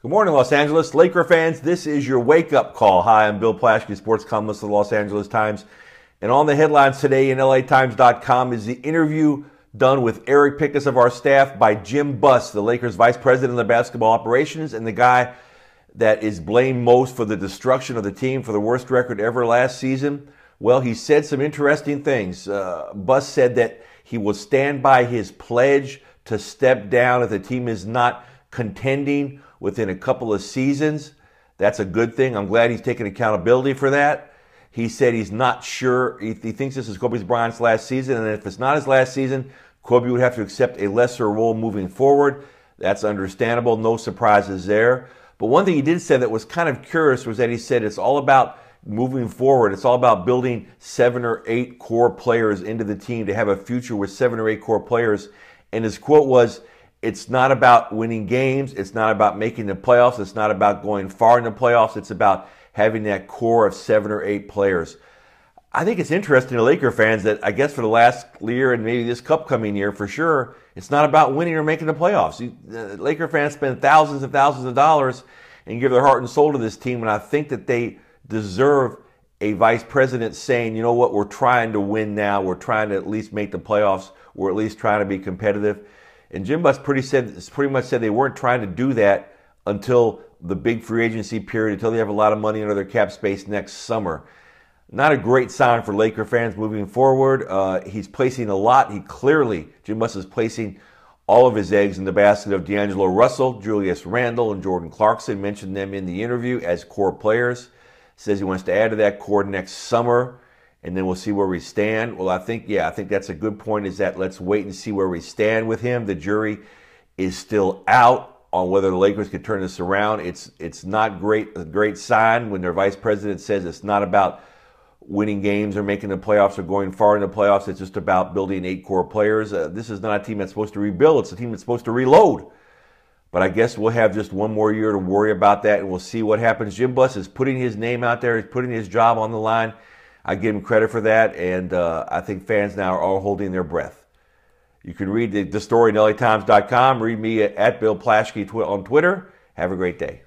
Good morning, Los Angeles. Laker fans, this is your wake-up call. Hi, I'm Bill Plaschke, sports columnist of the Los Angeles Times. And on the headlines today in LATimes.com is the interview done with Eric Pincus of our staff by Jim Buss, the Lakers vice president of basketball operations and the guy that is blamed most for the destruction of the team for the worst record ever last season. Well, he said some interesting things. Buss said that he will stand by his pledge to step down if the team is not contending within a couple of seasons. That's a good thing. I'm glad he's taking accountability for that. He said he's not sure. He thinks this is Kobe Bryant's last season, and if it's not his last season, Kobe would have to accept a lesser role moving forward. That's understandable. No surprises there. But one thing he did say that was kind of curious was that he said it's all about moving forward. It's all about building 7 or 8 core players into the team to have a future with 7 or 8 core players. And his quote was, "It's not about winning games. It's not about making the playoffs. It's not about going far in the playoffs. It's about having that core of 7 or 8 players." I think it's interesting to Laker fans that I guess for the last year and maybe this upcoming year for sure, it's not about winning or making the playoffs. Laker fans spend thousands and thousands of dollars and give their heart and soul to this team, and I think that they deserve a vice president saying, you know what, we're trying to win now. We're trying to at least make the playoffs. We're at least trying to be competitive. And Jim Buss pretty much said they weren't trying to do that until the big free agency period, until they have a lot of money under their cap space next summer. Not a great sign for Laker fans moving forward. He's placing a lot. Jim Buss is placing all of his eggs in the basket of D'Angelo Russell, Julius Randle, and Jordan Clarkson. Mentioned them in the interview as core players. Says he wants to add to that core next summer, and then we'll see where we stand. Well, I think that's a good point, is that let's wait and see where we stand with him. The jury is still out on whether the Lakers could turn this around. It's not a great sign when their vice president says it's not about winning games or making the playoffs or going far in the playoffs. It's just about building 8 core players. This is not a team that's supposed to rebuild. It's a team that's supposed to reload. But I guess we'll have just one more year to worry about that, and we'll see what happens. Jim Buss is putting his name out there. He's putting his job on the line. I give him credit for that, and I think fans now are all holding their breath. You can read the story in LATimes.com. Read me at Bill Plaschke on Twitter. Have a great day.